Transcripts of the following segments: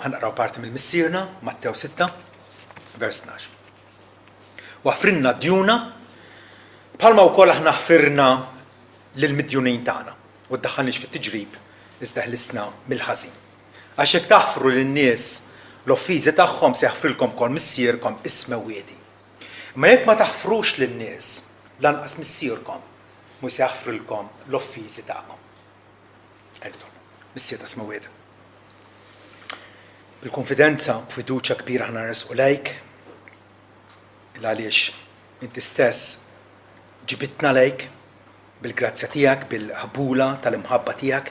ħanqraw parti mill-missierna, Mattew 6, vers 12. U ħfrinna djuna bħalma wkoll aħna ħfirna lill-midjunin tagħna u ddaħħalniex fit-tiġrib iżda ħlisna mill-ħażin. Għax hekk taħfru lin-nies l-offiżi tagħhom se jaħfrilkom ukoll missierkom isma' wiedi. Ma jekk ma taħfrux lin-nies lanqas missierkom mhux se jaħfrilkom l-offiżi tagħkom. Missier ta' isma' wiedi. Bil-konfidenza b'fiduċja kbira aħna nresqu lejk għaliex inti stess ġibitna lejk bil-grazzja tiegħek, bil-ħabula tal-imħabba tiegħek,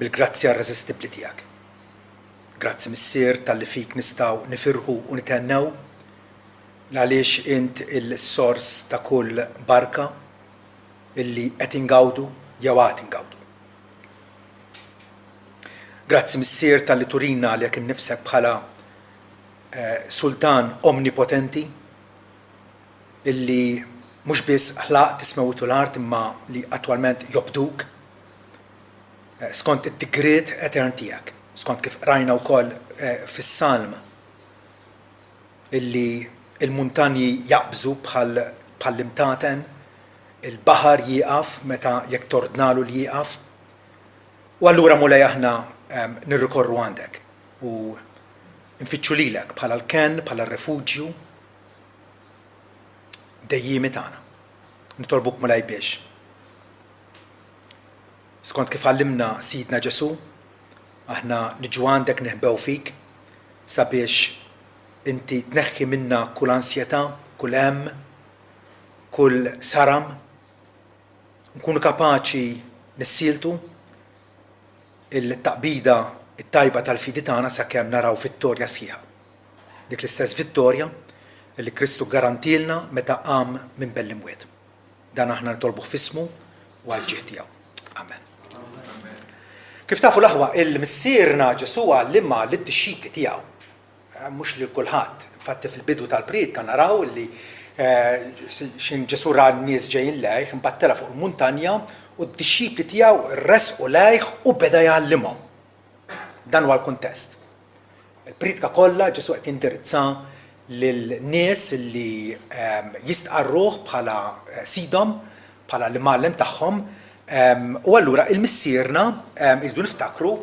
bil-grazzja irreżistibbli tiegħek. Grazzi missier tal-li fik nistgħu nifirħu u nitennew għaliex int il-sors ta' kull barka illi qed ingawdu jew għad ingawdu. Grazzi missier tal-li turina li jekk innifsek bħala sultan omnipotenti illi mhux biss ħlaq tismewtu l-art imma li attwalment jobduk skont id-digriet etern tiegħek, skont kif rajna wkoll fis-Salm illi il-muntanji jaqbżu bħall-imtaten, il-baħar jieqaf meta jekk tordnalu li jieqaf. U allura mulej aħna nirrikorru għandek u nfittxu lilek bħala l-ken, bħala r-refuġju dejjimi tagħna. Nitolbuk mulej biex. Skont kif għallimna Sidna Ġesu, aħna niġu għandek neħbew fik sabiex inti tneħħi minna kull ansjetà, kull hemm, kull saram, nkunu kapaċi nissieltu il-taqbida it-tajba tal-fidi tagħna sakemm naraw vittorja sħiħa. Dik l-istess vittorja li Kristu garantilna meta qam minn bell-imwiet. Dan aħna nitolbuh f'ismu u għall-ġieħ tiegħu. Amen. Kif tafu l-aħwa il-missierna Ġesu għallimha lid-dixxipli tiegħu. Mhux lil kulħadd. Infatti fil-bidu tal-pried kan naraw li xin Ġesu ra n-nies ġejjin lejh imbattela fuq il-muntanja u d-dixxipli tiegħu rresqu lejh u beda jgħallimhom. Dan huwa l-kuntest. Il-priedka kollha Ġesu qed jindirizza lil-nies li jistqarruh bħala sidhom, bħala l-imgħallem tagħhom, u allura il-missierna irridu niftakru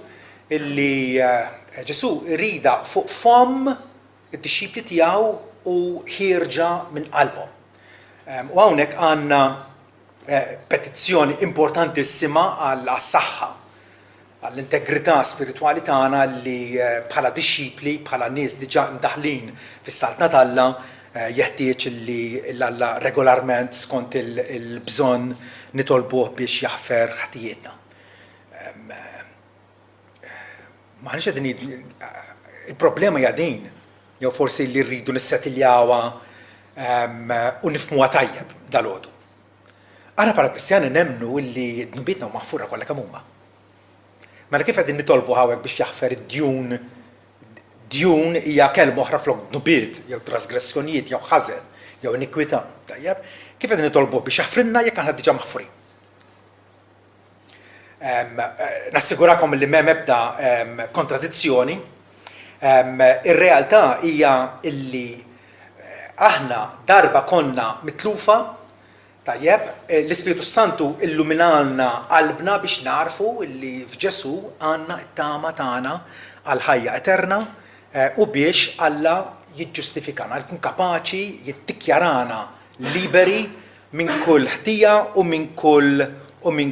illi Ġesu rida fuq fom id-dixxipli tiegħu u ħierġa minn qalbhom. U hawnhekk għandna petizzjoni importantissima għall-saħħa, għall-integrità spiritwali tagħna li bħala dixxipli, bħala nies diġà mdaħlin fis-saltna talla jeħtieġ li l-Alla regolarment skont il-bżonn nitolbuh biex jaħfer ħtijietna. M'aħniex qegħdin il-problema hija din, jew forsi li rridu nissettiljawha u nifhmuha tajjeb dalgħodu. Aħna bħala Kristjani nemmnu li d-dnubietna huma maħfura kollha kemm huma. Mela kif qegħdin nitolbu hawnhekk biex jaħfer id-djun, djun hija kelma oħra flok dnubiet, jew trasgressjonijiet, jew ħażen, jew inikwità, tajjeb, kif qegħdin nitolbu biex jaħfrilna jekk aħna diġà maħfurin. Nassigurakom li m'hemm ebda kontradizzjoni. Ir-realtà hija illi aħna darba konna mitlufa. Tajjeb, l-Ispiritu Santu illuminalna qalbna biex narfu illi f'Ġesu għandna t-tama tagħna għal ħajja eterna u biex Alla jiġġustifikana, jkun kapaċi jittikjarana liberi minn kull ħtija u minn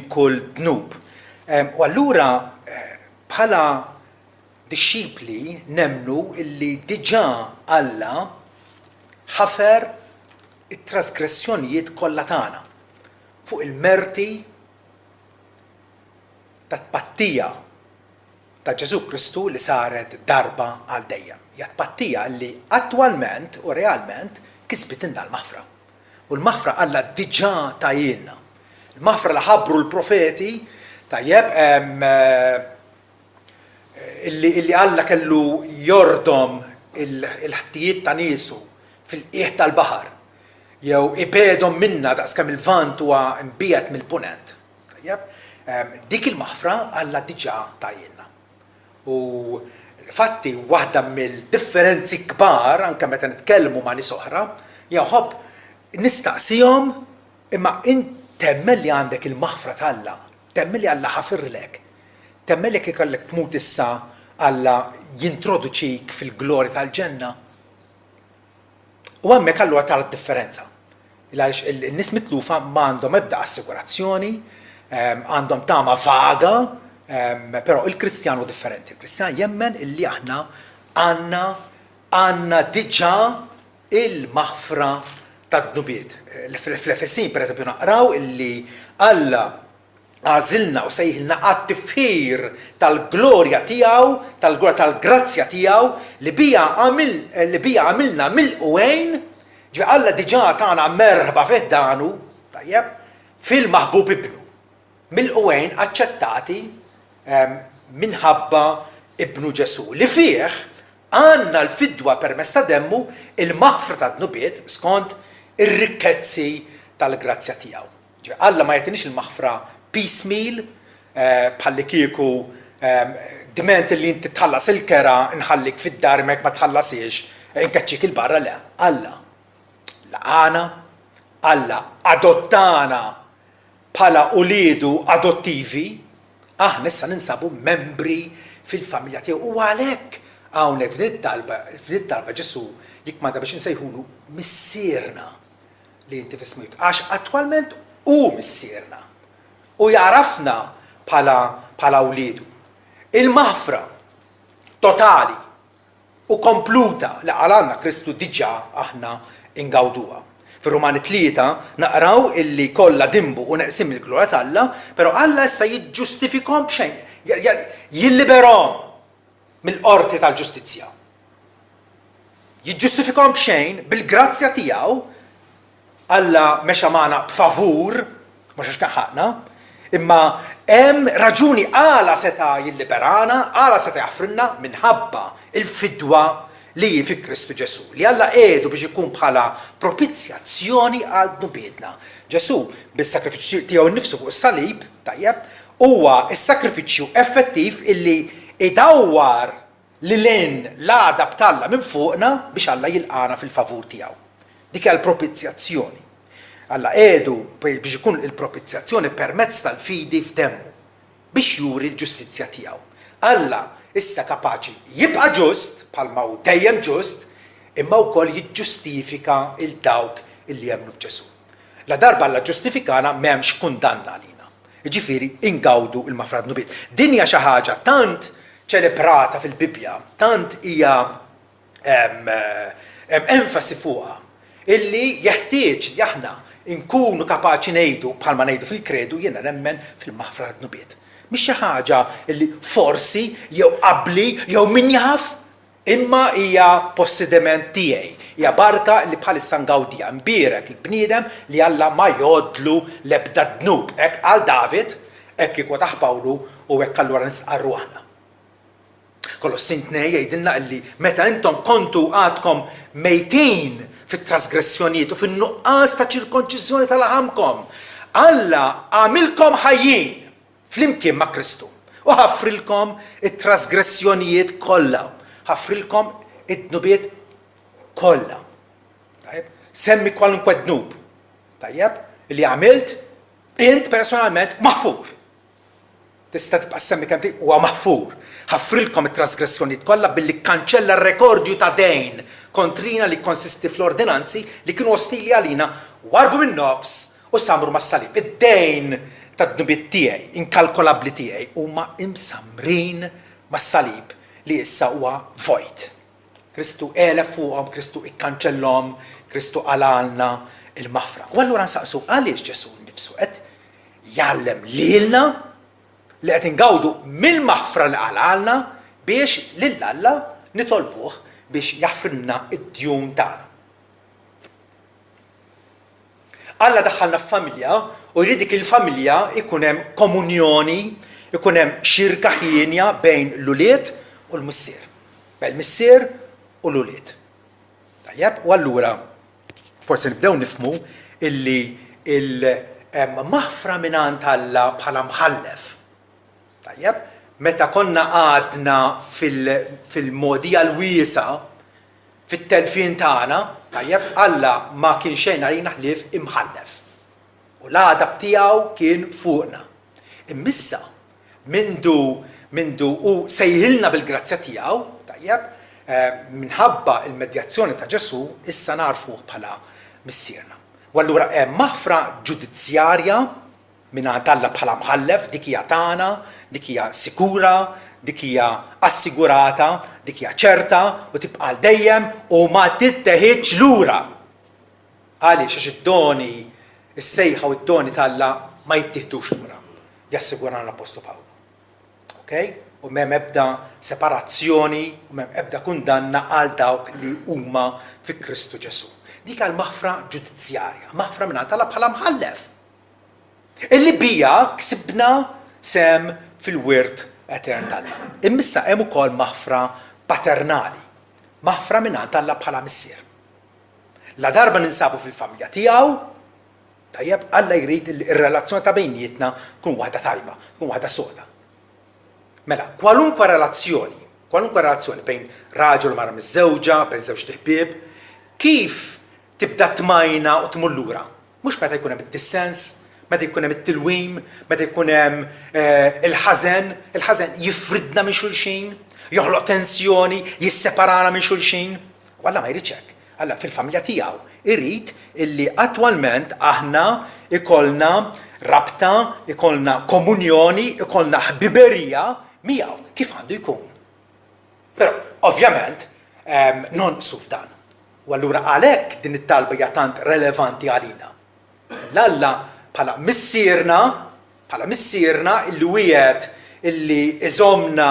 kull dnub. U allura bħala dixxipli nemmnu illi diġà Alla ħafer it-trasgressjonijiet kollha tagħna fuq il-merti tat-tpattija ta' Ġesu Kristu li saret darba għal dejjem. Hija tpattija li attwalment u realment kisbitilna l-maħfra. U l-maħfra Alla diġà tajilna. Il-maħfra li ħabbru l-profeti tajjeb illi Alla kellu jordom il-ħtijiet ta' niesu fil-qiegħ tal-baħar. Jew ibedhom minna daqskemm il-vant huwa mbiegħed mill-punent. Dik il-maħfra Alla diġà tajilna. U fatti waħda mill-differenzi kbar anke meta nitkellmu ma' nies oħra, jaħobb nistaqsihom imma temmel li għandek il-maħfra tal-Alla, temmel li Alla ħafirlek, temmel li ikollek tmut issa Alla jintroduċik fil-glorja tal-ġenna. U hemmhekk allura tara d-differenza. Għaliex in-nies mitlufa ma għandhom ebda assigurazzjoni, għandhom tama vaga, però il-Kristjanu differenti. Il-Kristjan jemmen illi aħna għandna diġà il-maħfra tad-dnubiet. Fl-Efesin pereżempju naqraw illi Alla għażilna u sejħilna għat-tifħir tal-glorja tiegħu, tal-grazzja tiegħu li bija għamilna mill-qwejn, ġifieri Alla diġà tagħna merħba fid-danu, tajjeb, fil-maħbub ibnu. Mill-qwejn aċċettati minħabba ibnu Ġesu li fih għandna l-fidwa permezz ta' demmu il-maħfra tad-dnubiet skont ir-rikkezzi tal-grazzja tiegħu. Ġifieri Alla ma jagħtinix il-maħfra piecemeal bħalli kieku diment li inti tħallas il-kera nħallik fid-dar mek ma tħallasiex inkaċċik il-barra le. Alla laqana, Alla adottana bħala uliedu adottivi, aħna issa ninsabu membri fil-familja tiegħu u għalhekk hawnhekk f'din it-talba Ġesu jikmanda biex insejħulu missierna li inti fismujt għax attwalment hu missierna u jarafna bħala uliedu. Il-maħfra totali u kompluta li għalanna Kristu diġà aħna ingawduha. Fir-Rumani 3 naqraw illi kollha dimbu u neqsim il-glorja tal-Alla, però Alla issa jiġġustifikhom b'xejn, jilliberahom mill-qorti tal-ġustizzja. Jiġġustifikhom b'xejn bil-grazzja tiegħu Alla mexa magħna b'favur, mhux għax ħaqna, imma hemm raġuni għala seta' jilliberana, għala seta' jaħfrilna minħabba il-fidwa li fi Kristu Ġesu, li Alla qiegħdu biex ikun bħala propizjazzjoni għal dnubietna. Ġesu bis-sakrifiċċju tiegħu nnifsu fuq is-salib, tajjeb, huwa s-sakrifiċċju effettiv illi idawwar lilin l-għadab tal-Alla minn fuqna biex Alla jilqana fil-favur tiegħu. Dik hija l-propizjazzjoni. Alla qiegħdu biex ikun il-propizjazzjoni permezz tal-fidi f'demmu biex juri l-ġustizzja tiegħu. Alla issa kapaċi jibqa' ġust bħalma hu dejjem ġust, imma wkoll jiġġustifika il-dawk illi jemmnu f'Ġesu. La darba Alla ġustifikana m'hemmx kundanna għalina. Jiġifieri ingawdu il-maħfra tad-dnubiet. Din hija xi ħaġa tant ċelebrata fil-Bibja, tant hija enfasi fuqha illi jeħtieġ li aħna nkunu kapaċi ngħidu bħalma ngħidu fil-kredu jiena nemmen fil-maħfra tad-dnubiet. Mhix xi ħaġa li forsi jew qabbli jew min jaf imma hija possediment tiegħi. Hija barka li bħalissa ngawdija mbierek il-bniedem li Alla ma jgħodlu l-ebda dnub. Hekk għal David, hekk kieku taħ Pawlu u hekk allura nistqarru aħna. Kolossin 2 jgħidilna li meta intom kontu għadkom mejtin fit-trasgressjonijiet u fin-nuqqas ta' ċirkonċiżjoni tal-laħamkom, Alla għamilkom ħajjin flimkien ma' Kristu u ħaffrilkom it-trasgressjonijiet kollha, ħaffrilkom id-dnubiet kollha. Tajjeb, semmi kwalunkwe dnub. Tajjeb, li għamilt int personalment maħfur. Tista' tibqa' semmi kemm huwa maħfur. Ħaffrilkom it-trasgressjonijiet kollha billi kkanċella r-rekordju ta' dejn kontrina li konsisti fl-ordinanzi li kienu ostili għalina warbu min-nofs u samru mas-salib. Id-dejn tad-dnubiet tiegħi, inkalkolabbli tiegħi huma imsamrin mas-salib li issa huwa vojt. Kristu elef fuqhom, Kristu ikkanċellhom, Kristu għalalna il-maħfra. U allura nsaqsu għaliex Ġesu nnifsu qed jgħallem lilna li qed ingawdu mill-maħfra li għalalna biex lil Alla nitolbuh biex jaħfrilna id-djun tagħna. Alla daħħalna f'familja u jrid dik il-familja ikun hemm komunjoni, ikun hemm xirka ħienja bejn l-ulied u l-missier. Bejn il-missier u l-ulied. Tajjeb, u allura forsi nibdew nifhmu illi il-maħfra mingħand Alla bħala mħallef. Tajjeb, meta konna għadna fil-modija l-wiesa fit-telfin tagħna, tajjeb Alla ma kien xejn għalina ħlief imħallef. U l-għadab tiegħu kien fuqna. Immissa mindu u sejħilna bil-grazzja tiegħu, tajjeb, minħabba il-medjazzjoni ta' Ġesu issa narfuh bħala missierna. U allura hemm maħfra ġudizzjarja mingħand Alla bħala mħallef, dik hija tagħna, dik hija sikura, dik hija assigurata, dik hija ċerta u tibqa' dejjem u ma titteħidx lura. Għaliex għax id-doni, is-sejħa u d-doni tal-Alla ma jittieħdux lura. Jassigurana l-Apostolu Pawlu. Okay? U m'hemm ebda separazzjoni, u m'hemm ebda kundanna għal dawk li huma fi Kristu Ġesu. Dik għal maħfra ġudizzjarja, maħfra mingħand Alla bħala mħallef. Illi bija ksibna sem fil-wirt etern tal-Alla. Immissa hemm ukoll maħfra paternali, maħfra mingħand Alla bħala missier. La darba ninsabu fil-familja tiegħu, tajjeb Alla jrid ir-relazzjoni ta' bejnietna tkun waħda tajba, tkun waħda soda. Mela, kwalunkwe relazzjoni bejn raġel mara miż-żewġa, bejn żewġ ħbieb, kif tibda tmajna u tmur lura? Mhux meta jkun hemm id-dissens, meta jkun hemm it-tilwim, meta jkun hemm il-ħażen jifridna minn xulxin, joħloq tensjoni, jisseparana minn xulxin. U Alla ma jridx hekk. Alla fil-familja tiegħu irid illi attwalment aħna ikollna rabta, ikollna komunjoni, ikollna ħbiberija miegħu kif għandu jkun. Però ovvjament nonqsu f'dan. U allura għalhekk din it-talba hija tant relevanti għalina. L-Alla bħala missierna illi wieħed illi iżomna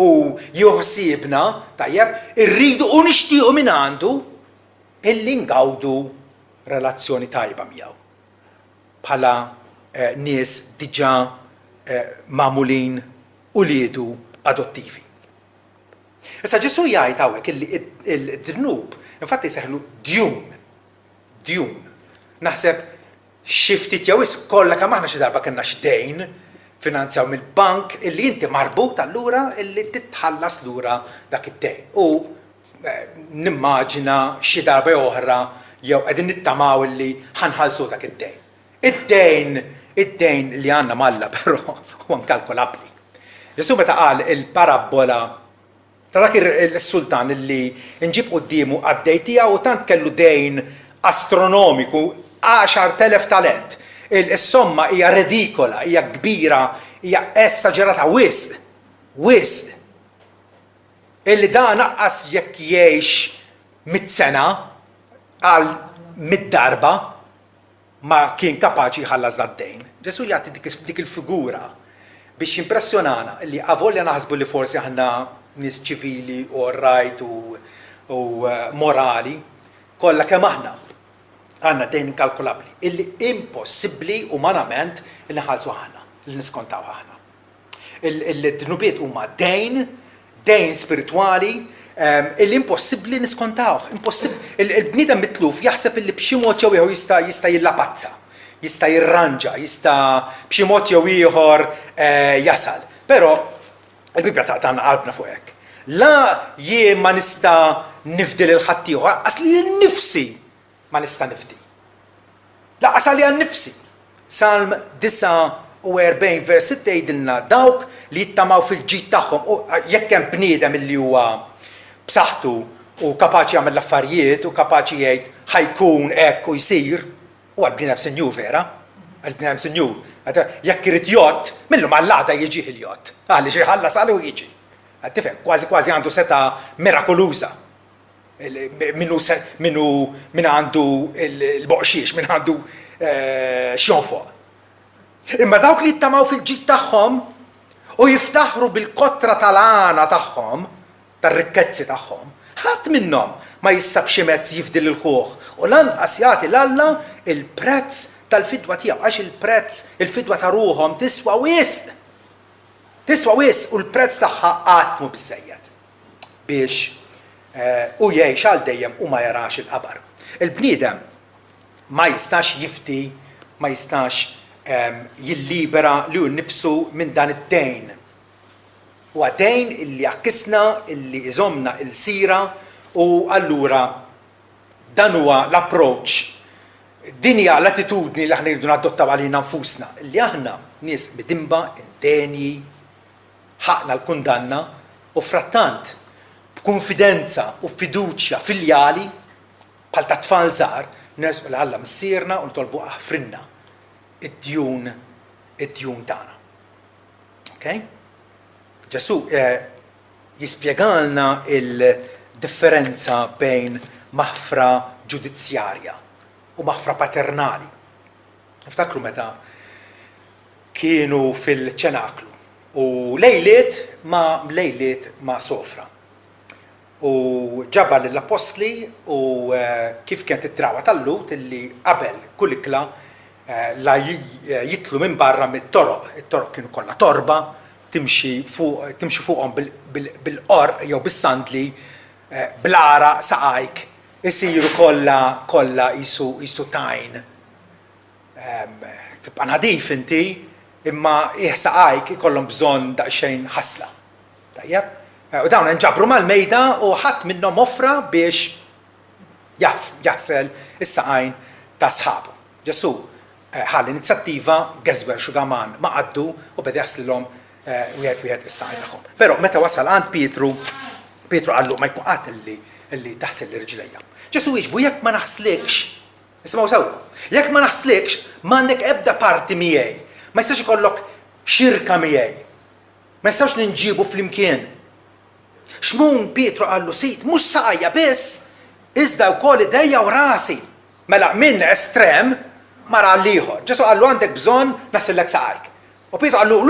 u joħsibna, tajjeb, irridu u nixtiequ minn għandu illi ngawdu relazzjoni tajba miegħu. Bħala nies diġà magħmulin uliedu adottivi. Issa Ġesu jgħid hawnhekk illi d-dnub infatti jseħħlu djun. Naħseb xi ftit jew kollha kemm aħna xi darba kellna x'dejn finanzjaw mill-bank illi inti marbut allura illi titħallas lura dak id-dejn. U nimmaġina xi darba oħra jew qegħdin nittamaw illi ħanħallsu dak id-dejn. Id-dejn li għandna malla però huwa inkalkolabbli. Ġesu meta qal il-parabola ta' dak il-sultan illi nġib qudiemu għad-dejn tiegħu u tant kellu dejn astronomiku 10,000 talent. Is-somma hija redikola, hija kbira, hija esaġerata wisq. Illi dan naqqas jekk jgħix 100 sena għal 100 darba ma kien kapaċi jħallas dad-dejn. Ġesu jagħti dik il-figura biex jimpressjonana li avolja naħsbu li forsi aħna nies ċivili u rajt u morali, kollha kemm aħna għandna dejn inkalkolabbli illi impossibbli umanament illi nħallsu aħna, illi niskontaw aħna. Il-dnubiet huma dejn spiritwali illi impossibbli niskontaw. Il-bniedem mitluf jaħseb illi b'xi mod jew ieħor jista' jillapazza, jista' jirranġa, jista' b'xi mod jew ieħor jasal. Però il-Bibja tagħna qalbna fuq hekk. La jien ma nista' nifdil il-ħadd ieħor, asli nnifsi ma nista' nifdi. Laqas għalli għan nifsi. Salm 49 verset tgħidilna dawk li jittamaw fil-ġid tagħhom u jekk hemm bniedem illi huwa b'saħħtu u kapaċi jagħmel l-affarijiet u kapaċi jgħid ħajkun hekk u jsir, huwa l-bniedem sinjur vera, l-bniedem sinjur. Jekk irid jott, millu mal-laqda jiġi il-jott. Għalli xi ħallas għalu jiġi. Tifhem, kważi għandu seta mirakoluża. Min għandu il-boqxiex, min għandu xjonfo. Imma dawk li jittamaw fil-ġid tagħhom u jiftaħru bil-kotra tal-għana tagħhom, tar-rikkezzi tagħhom, ħadd minnhom ma jissab xi mezz jifdil il-ħuħ u lanqas jagħti l-Alla il-prezz tal-fidwa tiegħu għax il-fidwa ta' ruhom tiswa wisq. Tiswa wisq u l-prezz tagħha qatt mhu biżżejjed biex u jgħix għal dejjem u ma jarax il-qabar. Il-bniedem ma jistax jifdi, ma jistax jillibera li hu nnifsu minn dan id-dejn huwa dejn illi jakkisna, illi iżomna il-sira u allura dan huwa l-approach. Din hija l-attitudni li aħna rridu nadottaw għalina nfusna, illi aħna nies bidimba, intenji, ħaqna l-kundanna u frattant b'konfidenza u fiduċja filjali bħal ta' tfal żgħar nersqu l Alla missierna u nitolbu ħfrinna id-djun tagħna. Okay? Ġesu jispjegalna il-differenza bejn maħfra ġudizzjarja u maħfra paternali. Niftakru meta kienu fil-ċenaklu u lejliet ma' sofra. U ġabal l-apostli u kif kienet it-trawa tal-lut illi qabel kull ikla la jitlu minn barra mit-toroq. It-toroq kienu kollha torba, timxi fuqhom bil-qor jew bis-sandli bl-ara saqajk isiru kollha isu tajn. Tibqa' nadif inti imma saqajk ikollhom bżonn daqsxejn ħasla. Tajjeb? U dawn nġabru mal-mejda u ħadd minnhom offra biex jaħsel is-saqajn ta' sħabu. Ġesu ħall inizjattiva geżwer xugaman ma' qaddu u beda jaħslilhom wieħed is-saqajn tagħhom. Però meta wasal għand Pietru qallu ma jkun qatt illi taħsel l-irġilejja. Ġesu jiġbu jekk ma naħslikx, isimgħu sew, jekk ma naħslikx m'għandek ebda parti miegħi, ma jistax ikollok xirka miegħi, ma jistax ninġibu flimkien. X'mun Pietru qallu sit mhux saqajja biss, iżda wkoll idejja u rasi. Mela minn estrem mara l-ieħor. Ġesu qallu għandek bżonn naħsellek saqajk. U Pietru qallu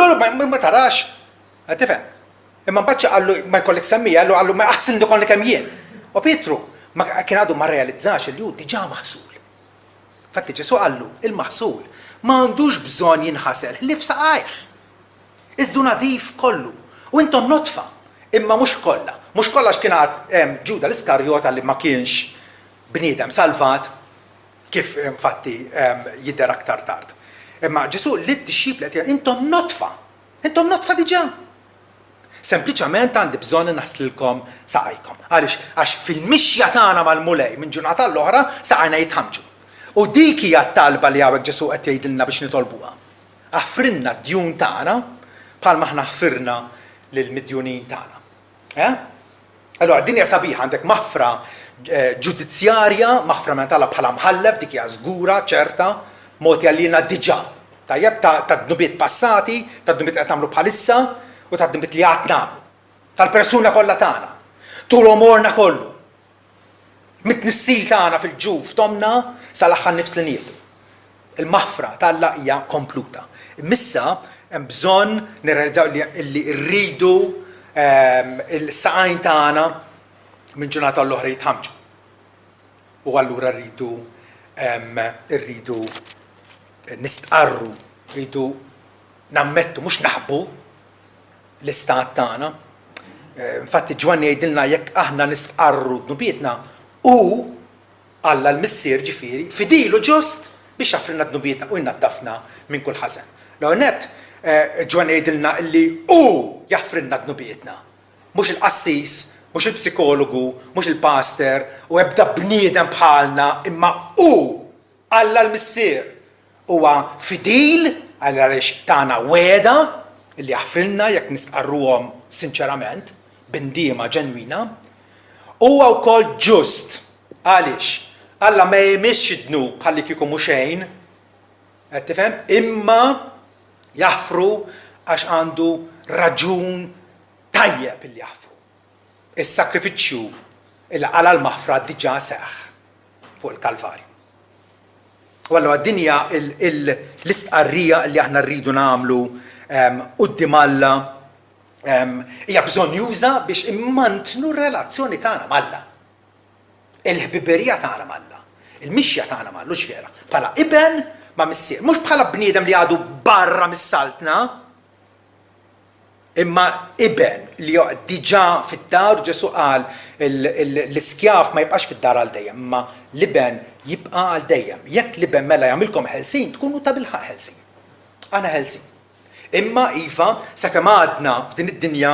ma tarax. Tifhem. Imma mbagħad qallu ma jkollek semmija, qallu ma aħsin ikollek hemm jien. U Pietru kien għadu ma realizzax li hu diġà maħsul. Fatti Ġesu qallu il-maħsul ma għandux bżonn jinħasel ħlief saqajh. Iżdu nadif kollu. U intom notfa. Imma mhux kollha x'kien għad Ġuda l-Iskarjota li ma kienx bniedem salvat kif infatti jidher aktar tard. Imma Ġesu lid-dixxipli qed intom notfa diġà. Sempliċement għandi bżonn naħslilkom saqajkom. Għax fil-mixja tagħna mal-mulej minn ġurnata l-oħra saqajna jitħamġu. U dik hija t-talba li hawnhekk Ġesu qed jgħidilna biex nitolbuha. Aħfrinna d-djun tagħna bħalma aħna ħfirna lill-midjunin tagħna. Allora din hija sabiħa għandek maħfra ġudizzjarja, maħfra mentala bħala mħallef dik hija żgura ċerta, moti għalina diġà. Tajjeb ta' dnubiet passati, ta' dnubiet qed nagħmlu bħalissa u ta' dnubiet li għad nagħmlu. Tal-persuna kollha tagħna. Tul umorna kollu. Mit-nissil tagħna fil-ġuf tomna sal-aħħar nifs li nieħdu. Il-maħfra tal-Alla hija kompluta. Imissa hemm bżonn nirrealizzaw li rridu il-saqajn tagħna minn ġurnata l-oħra jitħamġu. U allura rridu nistqarru, rridu nammettu mhux naħbu l-istat tagħna. Infatti Ġwanni jgħidilna jekk aħna nistqarru dnubietna u Alla l-missier ġifieri fidilu ġust biex jaffrilna dnubietna u jnaddafna minn kull ħażen. L-għonet Ġwanni jgħidilna li u jaffrinna dnubietna. Mhux il-qassis, mhux il-psikologu, mhux il-pastor u ebda bniedem bħalna imma u Alla l-missier huwa fidil għaliex tagħna weda li jaffrilna jekk nistqarruhom sinċerament, bindiema ġenwina, huwa wkoll ġust għaliex Alla ma jemixx id-dnub bħalli kieku mhu xejn, qed tifhem, imma jaħfru għax għandu raġun tajjeb li jaħfru. Is-sakrifiċċju il għala l-maħfra diġà seħħ fuq il-Kalvarju. U allura din hija l-istqarrija li aħna rridu nagħmlu quddiem Alla hija bżonn juża biex immantnu r-relazzjoni tagħna mal-Alla. Il-ħbiberija tagħna mal-Alla, il-mixja tagħna mal-Alla ġvera. Bħala iben ma' missier, mhux bħala bniedem li għadu barra mis-saltna, imma iben li diġà fid-dar Ġesu qal l-iskjaf ma jibqax fid-dar għal dejjem, imma l-iben jibqa' għal dejjem. Jekk l-iben mela jagħmilkom ħelsin, tkunu ta' bilħaq ħelsin. Ana ħelsin. Imma iva sakemm għadna f'din id-dinja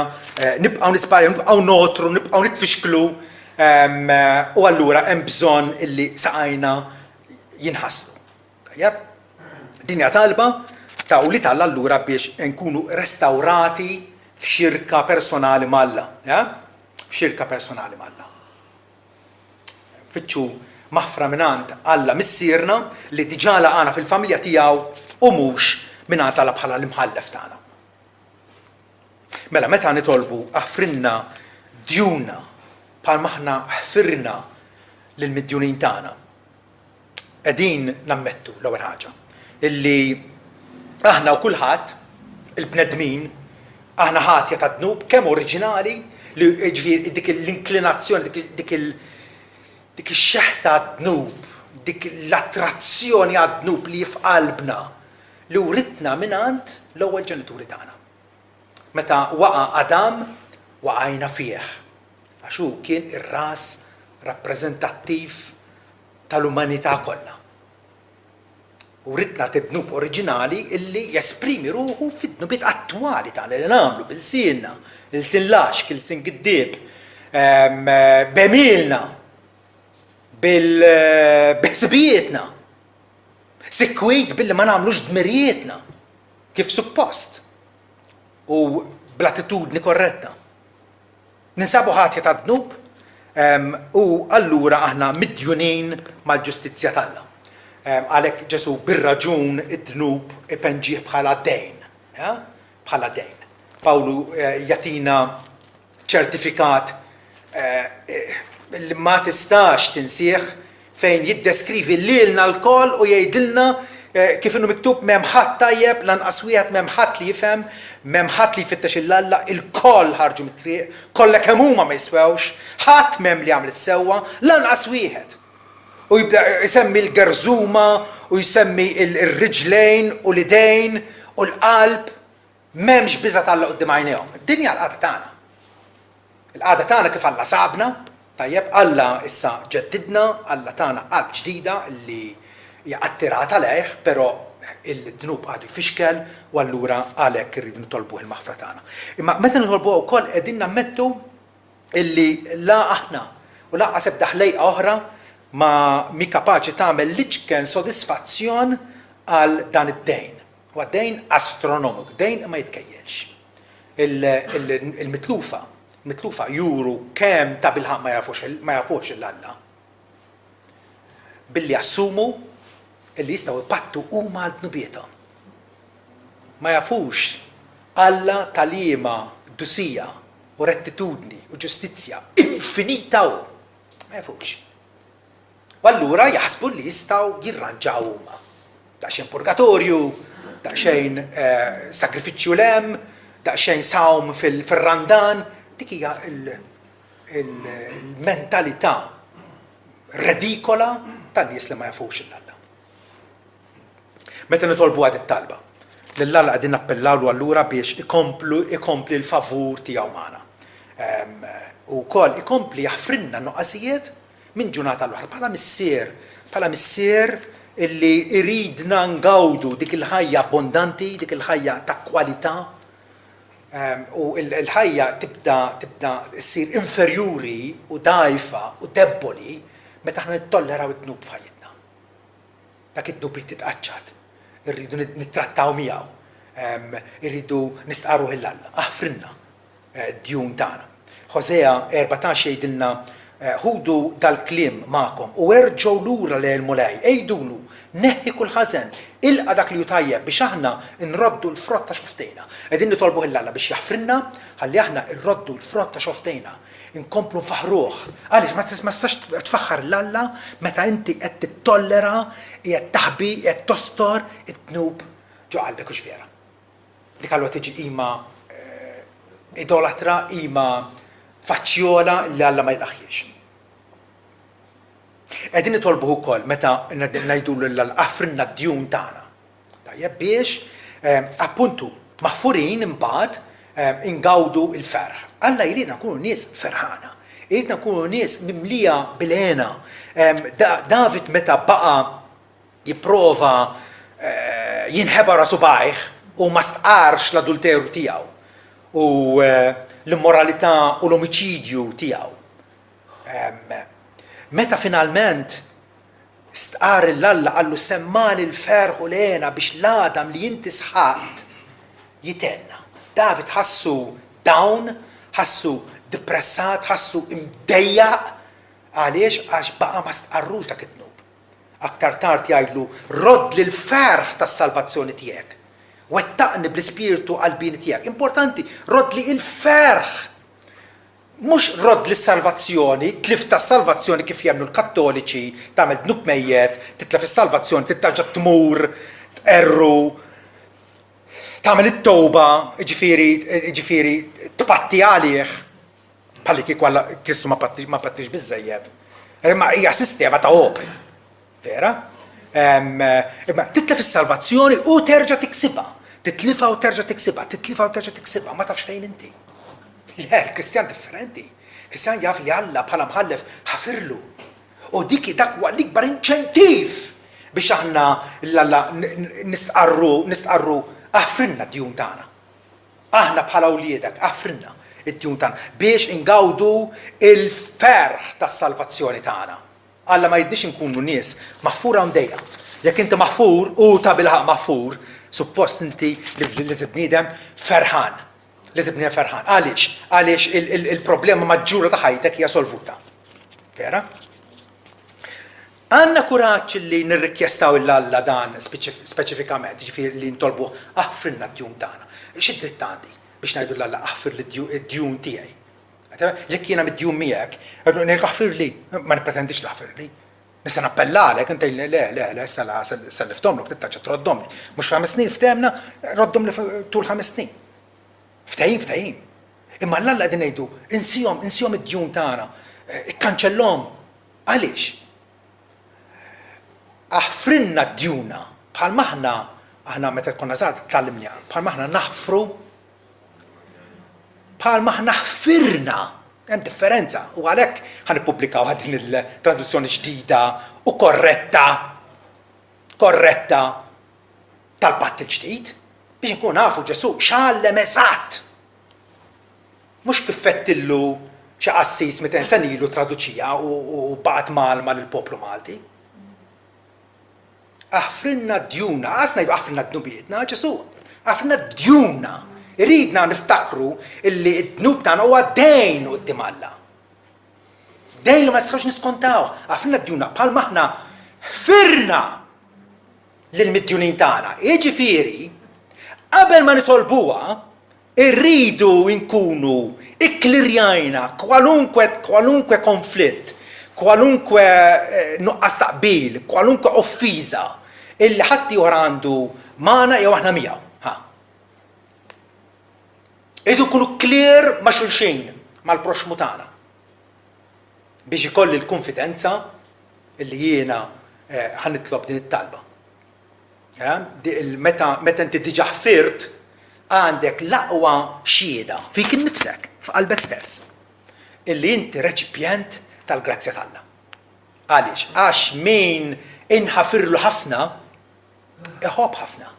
nibqgħu nisparjaw, nibqgħu notru, nibqgħu nitfixklu u allura hemm bżonn illi saqajna jinħasslu. Tajjeb? Dinja talba ta' u li tal allura biex nkunu restawrati f'xirka personali mal-Alla, f'xirka personali mal-Alla. Fitxu maħfra minant Alla missierna li diġà laqana fil-familja tiegħu u mhux minant Alla bħala l-imħallef tagħna. Mela meta nitolbu aħfrinna djuna bħal maħna ħfirna lill-midjunin tagħna. Qegħdin nammettu l-ewwel ħaġa illi aħna u kulħadd il-bnedmin aħna ħatja ta' dnub kemm oriġinali li ġifieri dik l-inklinazzjoni, dik ix-xeħta dnub, dik l-attrazzjoni għad-dnub li f'qalbna li uritna minant l-ewwel ġenituri tagħna. Meta waqa' Adam waqajna fih għax hu kien ir-ras rappreżentattiv tal-umanità kollha. Uritna kid-dnub oriġinali illi jesprimi ruħu fid-dnubiet attwali tagħna li nagħmlu bil-sienna, il-sin laxk, il-sin giddieb, bemilna, bil-sbietna, sikwejt billi ma nagħmlux dmirietna kif suppost u bl-attitudni korretta. Ninsabu ħatja ta' dnub u allura aħna midjunin mal-ġustizzja tagħna. Għalhekk Ġesu bir-raġun id-dnub ipenġih bħala dejn, bħala dejn. Pawlu jagħtina ċertifikat li ma tistax tinsih fejn jiddeskrivi lilna l-koll u jgħidilna kif inhu miktub m'hemm ħadd tajjeb lanqas wieħed m'hemm ħadd li jifhem, m'hemm ħadd li jfittex il-Alla, il-koll ħarġu mit-triq, kollha kemm huma ma jiswewx, ħadd m'hemm li għamel is-sewwa, lanqas wieħed. U jibda jsemmi l-gerżuma u jsemmi il-riġlejn u l-idejn u l-qalb m'hemmx biża' Alla quddiem għajnejhom. Id-dinja l-qagħda tagħna. Il-qagħda tagħna kif Alla sabna, tajjeb Alla issa ġeddidna, Alla tagħna qalb ġdida li hija attirata lejh, però il-dnub għadu jfixkel u allura għalhekk irridu nitolbuh il-maħfra tagħna. Imma meta nitolbuha wkoll qegħdin nammettu illi la aħna u laqqas ebda ħlejqa oħra ma mi kapaċi tagħmel liċken sodisfazzjon għal dan id-dejn. Huwa dejn astronomiku, dejn ma jitkejjelx. Il-mitlufa juru kemm ta' bilħaq ma jafux il-Alla. Billi assumu illi jistgħu jpattu huma l-dnubieta. Ma jafux Alla tal-liema dusija u rettitudni u ġustizzja infinita hu. Ma jafux. U allura jaħsbu li jistgħu jirranġaw huma. Daqsxejn purgatorju, daqsxejn sagrifiċċju lem, daqsxejn sawm fir-randan, dik hija il-mentalità redikola tan-nies li ma jafux il-Alla. Meta nitolbu għad it-talba, lill-Alla qegħdin nappellawlu allura biex ikompli l-favur tiegħu magħna. U wkoll ikompli jaħfrinna n-nuqqasijiet minn ġurnata l-oħra bħala missier illi iridna ngawdu dik il-ħajja abbondanti, dik il-ħajja ta' kwalità u l-ħajja tibda ssir inferjuri u dgħajfa u debboli meta aħna nittolleraw id-dnub f'ħajjitna. Dak id-dnub li titqaċċad, irridu nittrattaw miegħu, irridu nistqarru il-Alla, aħfrinna d-djun tagħna. Ħosea 14 jgħidilna ħudu dal-kliem magħkom u erġgħu lura lejn mulej, ejdulu, neħħi kull ħażen, ilqa dak li hu tajjeb biex aħna nroddu l-frott ta' xoftejna. Qegħdin nitolbu il-Alla biex jaħfrinna ħalli aħna nroddu l-frott ta' xoftejna, inkomplu nfaħruh. Għaliex ma tistax tfaħħar l-Alla meta inti qed tittollera, qed taħbi, qed tostor id-dnub ġo qalbek u x'vera. Dik allura tiġi qima idolatra, qima faċċjola li Alla ma jlaħħiex. Qegħdin nitolbuh ukoll meta ngħidulu l-aħfrinna d-djun tagħna. Tajjeb biex appuntu maħfurin imbagħad ingawdu l-ferħ. Alla jridna nkunu nies ferħana, jridna nkunu nies mimlija bil-għena. David meta baqa' jipprova jinħeba rasu bajħ u ma stqarx l-adulteru tiegħu u l-immoralità u l-omiċidju tiegħu. Meta finalment stqar l-Alla qallu semmali l-ferħ u lena biex l-Adam li inti sħaqt jitenna. David ħassu dawn, ħassu depressat, ħassu imdejjaq għaliex għax baqa ma stqarrux dak it-tnub. Aktar tard jgħidlu rodd li l-ferħ tas-salvazzjoni tiegħek. Wettaqni bl-ispirtu qalbini tiegħek. Importanti, rodd li l-ferħ. Mhux rodd li s-salvazzjoni, tlif tas-salvazzjoni kif jagħmlu l-Kattoliċi, tagħmel dnub mejjed, titlef is-salvazzjoni, tittarġa' tmur, tqerru, tagħmel it-towba, ġifieri tpatti għalih. Bħalli kieku Kristu ma pattix biżżejjed. Ma hija sistema ta' opri. Vera? Imma titlef is-salvazzjoni u terġa' tiksibha. Titlifha u terġa' tiksibha, titlifha u terġa' tiksibha, ma tafx fejn inti. Le, l-Kristjan differenti. Kristjan jaf li Alla bħala mħallef ħafirlu. U dak huwa l-ikbar inċentiv biex aħna l-Alla nistqarru aħfrinna d-djun tagħna. Aħna bħala wliedek aħfrinna id-djun tagħna biex ingawdu il-ferħ tas-salvazzjoni tagħna. Alla ma jiddix nkunu nies maħfura mdejja. Jekk inti maħfur u ta' bilħaq maħfur, suppost inti li tibniedem ferħan. Li tibniedem ferħan. Għaliex il-problema maġġura ta' ħajtek hija solvuta. Vera? Għandna kuraġġ li nirrikjestaw il-Alla dan speċifikament, ġifieri li ntolbu aħfrinna d-djun tagħna. Xi dritt għandi biex ngħidu l-Alla aħfir id-djun tiegħi. Jekk jiena mid-djun miegħek, ngħidlek aħfir li, ma nipretendix l-aħfir li. Nista' nappellalek inti le, issa niftomlok tittaġġa troddomni. Mhux 5 snin ftemna, roddomni tul 5 snin. Ftehim. Imma l-Alla qegħdin ngħidu, insihom id-djun tagħna, ikkanċellhom. Għaliex? Aħfrinna d-djuna bħal aħna meta konna żgħar ttallimna, bħal aħna naħfru bħal maħna ħfirna, hemm differenza, u għalhekk ħanippubblikaw din il-traduzzjoni ġdida u korretta tal-Patt il-ġdid biex nkun nafu Ġesu x'għallem eżatt. Mhux kif fettillu xi qassis 200 sen ilu traduċija u baqgħet malma lill-poplu Malti. Aħfrinna d-djuna, ngħidu aħfrinna d-dnubietna, Ġesu, aħfrinna d-djuna. Iridna niftakru illi d-dnub tagħna huwa dejn quddiem Alla. Dejn li ma nistgħux niskontaw. Għafna d-djuna bħal maħna firna lill-midjunin tagħna. Jiġifieri, qabel ma nitolbuha, irridu nkunu ikklirjajna kwalunkwe konflitt, kwalunkwe nuqqas taqbil, kwalunkwe offiża illi ħadd ieħor għandu magħna jew aħna miegħu. Idu kunu clear ma' xulxin mal-proxmu tagħna biex ikolli l-konfidenza illi jiena ħanitlob din it-talba. Meta inti diġà ħfirt għandek l-aqwa xhieda fik innifsek, f'qalbek stess, illi inti reċipjent tal-grazzja tagħna. Għaliex? Għax min inħafirlu ħafna iħobb ħafna.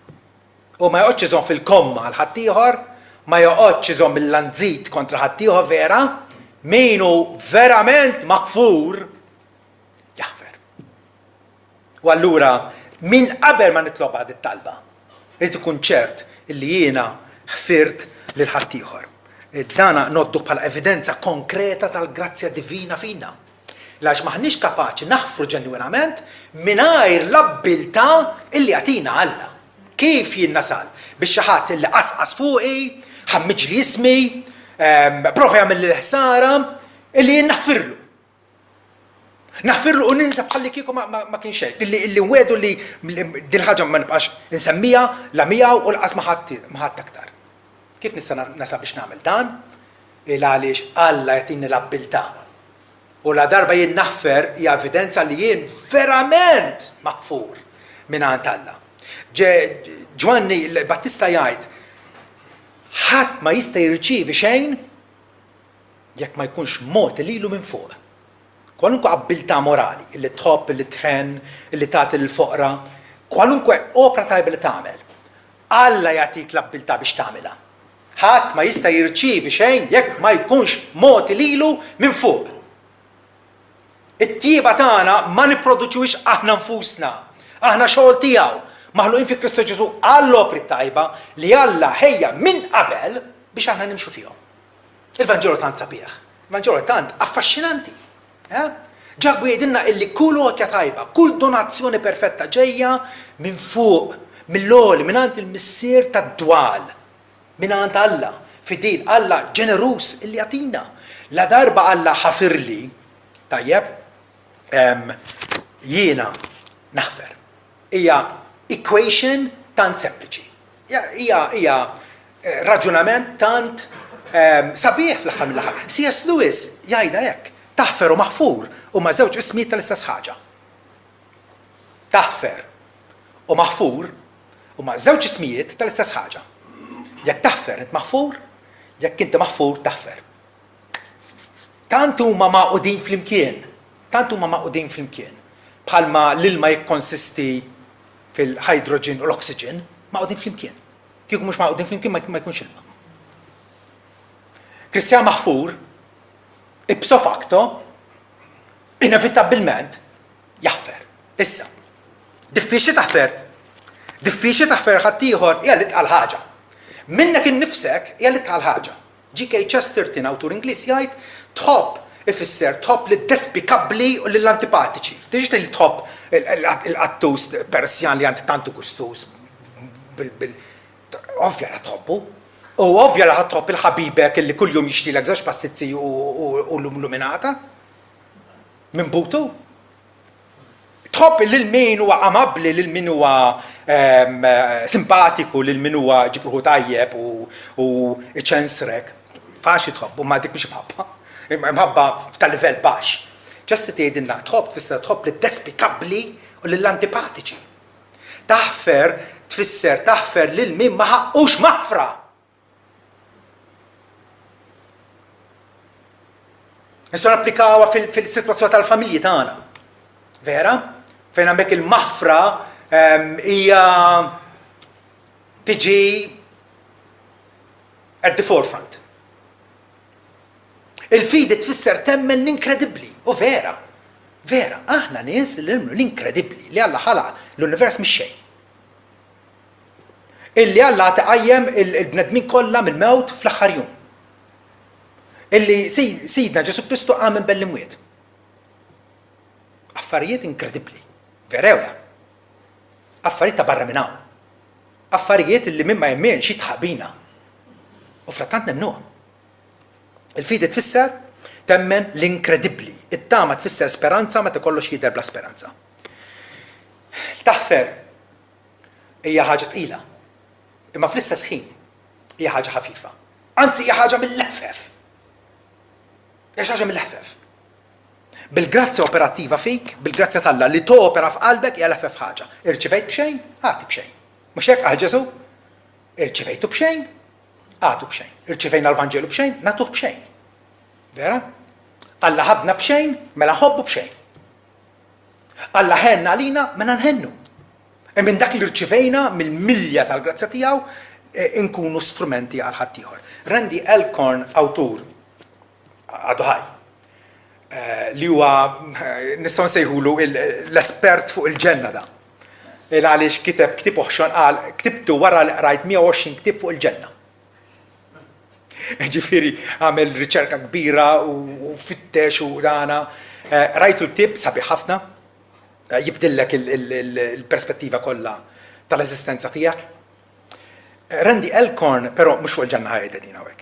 U ma joqgħodx iżomm fil-komma għal ħadd ieħor, ma joqgħodx iżomm bil-lanżit kontra ħadd ieħor vera, minu verament maqfur jaħfer. U allura min qabel ma nitlobha dit talba, irid ikun ċert illi jiena ħfirt lil ħadd ieħor. Dana noddu bħala evidenza konkreta tal-grazzja divina fina. Għax maħniex kapaċi naħfru ġenwinament mingħajr l-abbiltà illi għatina Alla. Kif jien nasal biex xi ħadd illi qasqas fuqi, ħammiġ li jismi, prova jagħmel li ħsara, illi jien naħfirlu. Naħfirlu u ninsa bħalli kieku ma kien xejn. Illi wedu li din ħaġa ma nibqax insemmija la miegħu u laqas ma ħadd aktar. Kif nista' nasab biex nagħmel dan? Għaliex Alla jagħtini l-abbiltà. U la darba jien naħfer hija evidenza li jien verament maqfur mingħand Alla. Ġwanni l-Battista jgħid ħadd ma jista' jirċievi xejn jekk ma jkunx mod lilu minn fuq. Kwalunkwe abbiltà morali, illi tħobb, illi tħenn, illi tagħti lill-foqra, kwalunkwe opra tajba li tagħmel, Alla jagħtik l-abbiltà biex tagħmilha. Ħadd ma jista' jirċievi xejn jekk ma jkunx mogħti lilu minn fuq. It-tieba tagħna ma nipproduċux aħna nfusna. Aħna xogħol tiegħu. Maħluqin fi Kristu Ġesu għall-opri tajba li Alla ħejja minn qabel biex aħna nimxu fihom. Il-Vanġelu tant sabiħ. Il-Vanġelu tant affaxxinanti. Ġabu jgħidilna illi kull okja tajba, kull donazzjoni perfetta ġejja minn fuq, mill-għoli, minnant il-missier tad-dwal, minnant Alla, fidil, Alla ġenerus illi għatina. La darba Alla ħafirli, tajjeb, jiena naħfer. Ija equation tant sempliċi. Ija raġunament tant sabiħ fl-aħħar mill-aħħar. C.S. Lewis jgħidha hekk, taħfer u maħfur huma żewġ ismijiet tal-istess ħaġa. Taħfer u maħfur huma żewġ ismijiet tal-istess ħaġa. Jekk taħfer int maħfur, jekk inti maħfur taħfer. Tant huma maqudin flimkien, bħalma l-ilma jikkonsisti fil-hydrogen u l-oxygen, maqudin flimkien. Kieku mhux maqudin flimkien ma jkunx ilma. Kristjan maħfur, ipso facto, inevitabilment jaħfer. Issa, diffiċli taħfer ħaddieħor hija li tqal ħaġa. Minnek innifsek hija li tqal ħaġa. G.K. Chesterton, awtur Ingliż jgħid tħobb ifisser tħobb lid-despikabbli u lill-antipatiċi. Tiġi li tħobb il-qattus Persjan li għandi tantu gustus. Ovvja la tħobbu. U ovvja la tħobb il-ħabibek illi kuljum jixtilek żewġ pastizzi u luminata. Min butu. Tħobb lil min huwa amabbli, lil min huwa simpatiku, lil min huwa ġibruħu tajjeb u iċensrek. Faċli tħobb, u ma dik biex mħabba tal-livell baxx. Ġesti tgħidilna tħobb tfisser tħobb lid-despikabbli u lill-antipatiċi. Taħfer tfisser taħfer lil min ma ħaqqux maħfra. Nistgħu napplikawha fil-sitwazzjoni tal-familji tagħna. Vera? Fejn hemmhekk il-maħfra hija tiġi at the forefront. Il-fidi tfisser temmen l-inkredibbli. U vera, aħna nies l-inkredibbli li Alla ħalaq l-univers mix-xejn. Illi Alla taqajjem il-bnedmin kollha mill-mewt fl-aħħar jum. Illi Sidna Ġesu Kristu qam minn bell-imwiet. Affarijiet inkredibbli. Vera ewla. Affarijiet ta' barra minn hawn. Affarijiet illi minn ma jemmien xi tħabina. U frattant nemnuhom. Il-fidi tfisser temmen l-inkredibbli. It-tama tfisser speranza meta kollox jidher bla speranza. Taħfer hija ħaġa tqila. Imma fl-istess ħin hija ħaġa ħafifa. Anzi hija ħaġa mill-ħefef. mill-ħefef. Bil-grazzja operattiva fik, bil-grazzja tal-Alla li topera f'qalbek hija l-ħefef ħaġa. Irċivejt b'xejn, għati b'xejn. Mhux hekk qal Ġesu? Irċivejtu b'xejn, għatu b'xejn. Irċivejna l-Vanġelu b'xejn, nagħtuh b'xejn. Vera? Alla ħabna b'xejn, mela nħobbu b'xejn. Alla ħenna għalina, mela nħennu. Minn dak li rċivejna mill-milja tal-grazzja tiegħu inkunu strumenti għal ħadd ieħor. Randy Alcorn, awtur għadu ħaj, li huwa nistgħu nsejħulu l-espert fuq il-ġenna da. Għaliex kiteb oħxon qal ktibtu wara li qrajt 120 ktib fuq il-ġenna. Ġifieri għamel riċerka kbira u fittex u dana. Rajtu l-ktib sabiħ ħafna, jibdillek il-perspettiva kollha tal-eżistenza tiegħek. Randy Alcorn, però mhux fuq il-ġenna ħajda din hawnhekk.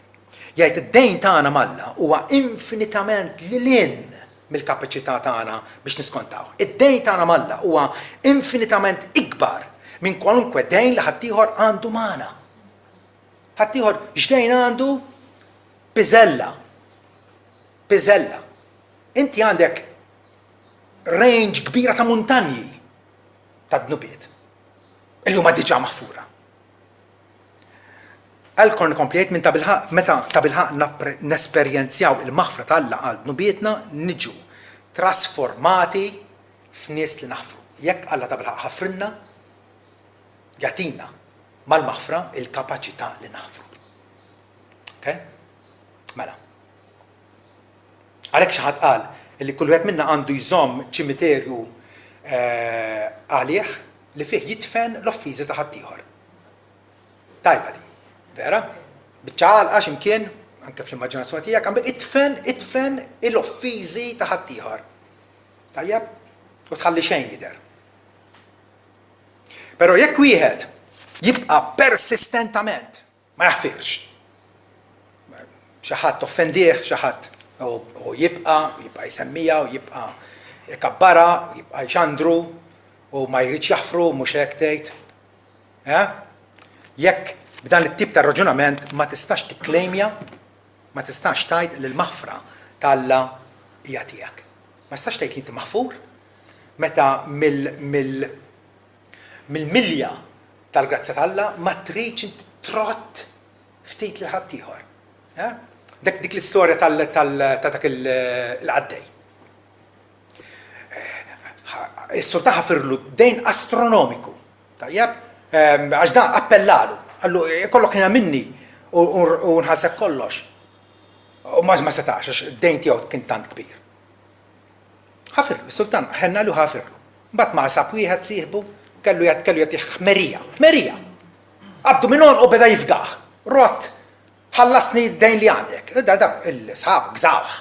Jgħid id-dejn tagħna Alla huwa infinitament lilin mill-kapaċità tagħna biex niskontaw. Id-dejn tagħna Alla huwa infinitament ikbar minn kwalunkwe dejn li ħaddieħor għandu magħna. Ħaddieħor x'dejn għandu? Biżella. Inti għandek range kbira ta' muntanji ta' dnubiet illi huma diġà maħfura. Alcorn komplejt minn meta ta' bilħaq nesperjenzjaw il-maħfra tal-Alla għal dnubietna niġu trasformati f'nies li naħfru. Jekk Alla ta' bilħaq ħafrinna, jagħtina mal-maħfra il-kapaċità li naħfru. Okay? Mela. Għalhekk xi ħadd qal li kull wieħed minna għandu jżomm ċimiterju għalih li fih jitfen l-offiżi ta' ħaddieħor. Tajba di, vera? Biċċaqal għax imkien, anke fl-immaġinazzjoni tiegħek, għambek itfen l-offiżi ta' ħaddieħor. Tajjeb? U tħalli xejn jidher. Però jekk wieħed jibqa' persistentament ma jaħfirx. Xi ħadd offendih, xi ħadd u jibqa' jsemmija u jibqa' jkabbara, u jibqa' jxandru u ma jridx jaħfru mhux hekk tgħid. Jekk b'dan it-tip ta' raġunament ma tistax tikklejmja, ma tistax tgħid li l-maħfra t'Alla hija tiegħek. Ma tistax tgħid li inti maħfur meta mill-milja tal-grazzja t'Alla ma tridx inti trott ftit lil ħadd ieħor. Dik l-istorja ta' dak il-għaddej. Is-sultan ħafirlu dejn astronomiku. Tajjeb, għax dan appellalu, għallu kollok ħina minni u nħallsek kollox. U ma setax, għax id-dejn tiegħu kien tant kbir. Ħafirlu, is-sultan ħennalu ħafirlu. Mbagħad ma sab wieħed sieħbu kellu jagħtih merija. Qabdu minn u beda jifdaħ. Rott, ħallasni d-dejn li għandek. Da il-sħab gżawh.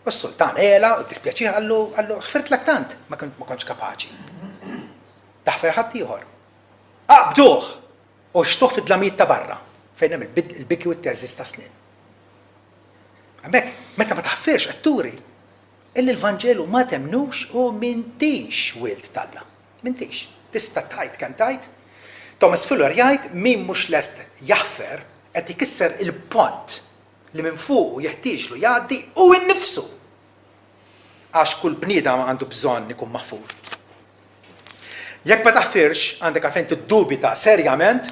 U s-sultan ela u dispjaċih għallu ħfirt tant, ma kontx kapaċi. Taħfer ħadd ieħor. Qabduh u xtuħ fid-dlamijiet ta' barra fejn hemm il-biki u t-teżżis ta' snin. Hemmhekk meta ma taħfirx qed turi illi l-Vanġelu ma temnux u m'intix wild t'Alla. M'intix. Tista' tgħid kemm tgħid. Thomas Fuller jgħid min mhux lest jaħfer qed ikisser il-pont li minn fuq jeħtieġlu jgħaddi u innifsu. Għax kull bniedem għandu bżonn ikun maħfur. Jekk ma taħfirx għandek għalfejn tiddubita serjament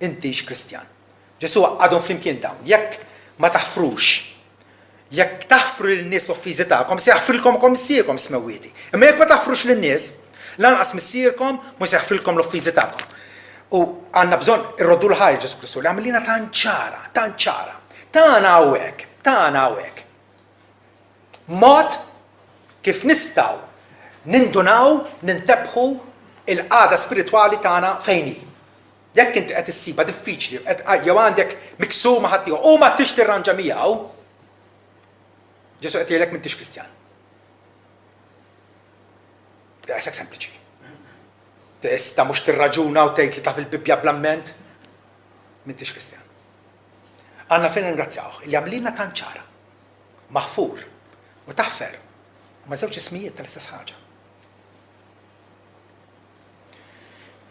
intix Kristjan. Ġesu għadhom flimkien dawn. Jekk ma taħfrux, jekk taħfru lin-nies l-offiżi tagħkom se jaħfrilkom missierkom smewwieti. Imma jekk ma taħfrux lin-nies, lanqas missierkom mhux jaħfrilkom l-offiżi tagħkom. U għandna bżonn irroddu l-ħajr Ġesu Kristu li għamilina tant ċara. Tagħna hawnhekk. Mod kif nistgħu nindunaw, nintebbħu il-qagħda spiritwali tagħna fejn hi. Jekk inti qed issibha diffiċli, jew għandek miksuma ħadd ieħor u ma tix tirranġa miegħu, Ġesu qed jgħidlek m'intix Kristjan. Daqshekk sempliċi. Tista' mhux tirraġuna u tgħid li taf il-Bibbja bl-amment, m'intix Kristjan. Għandna fejn ningrazzjawh li għamlilna tant ċara, maħfur u taħfer ma' żewġ ismijiet tal-istess ħaġa.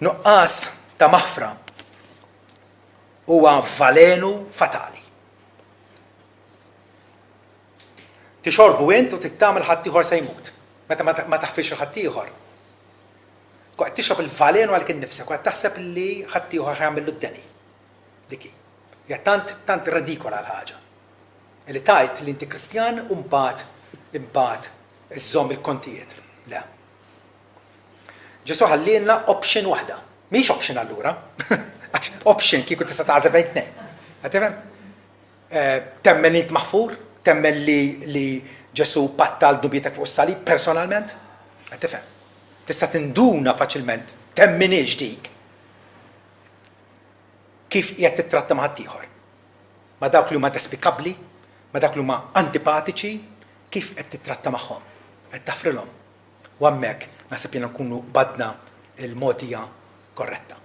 Nuqqas ta' maħfra huwa valenu fatali. Tixorbu int u tittamel ħadd ieħor se jmut. Meta ma taħfirx il-ħadd ieħor. Qed tixrob il-valenu għalik innifsek, qed taħseb li ħadd ieħor ħjagħmillu d-deni. Diki. Ja tant radikola l-ħaġa. Li tajt li inti Kristjan u mbagħad iżżomm il-kontijiet. Le. Ġesu ħallilna option waħda. Mhix option allura. Option kieku tista' taħseb bejn tnejn. Qed tifhem? Temmen li int maħfur, temmen li Ġesu pattal dubjetek fuq is-salib personalment. Qed tifhem? Tista' tinduna faċilment temminix dik. Kif qiegħed titratta ma' ħadd ieħor. Ma' dawk li huma despikabbli, ma' dawk li huma antipatiċi, kif qed titratta magħhom. Qed taħfrilhom. U hemmhekk naħseb jiena nkunu badna il-mogħdija korretta.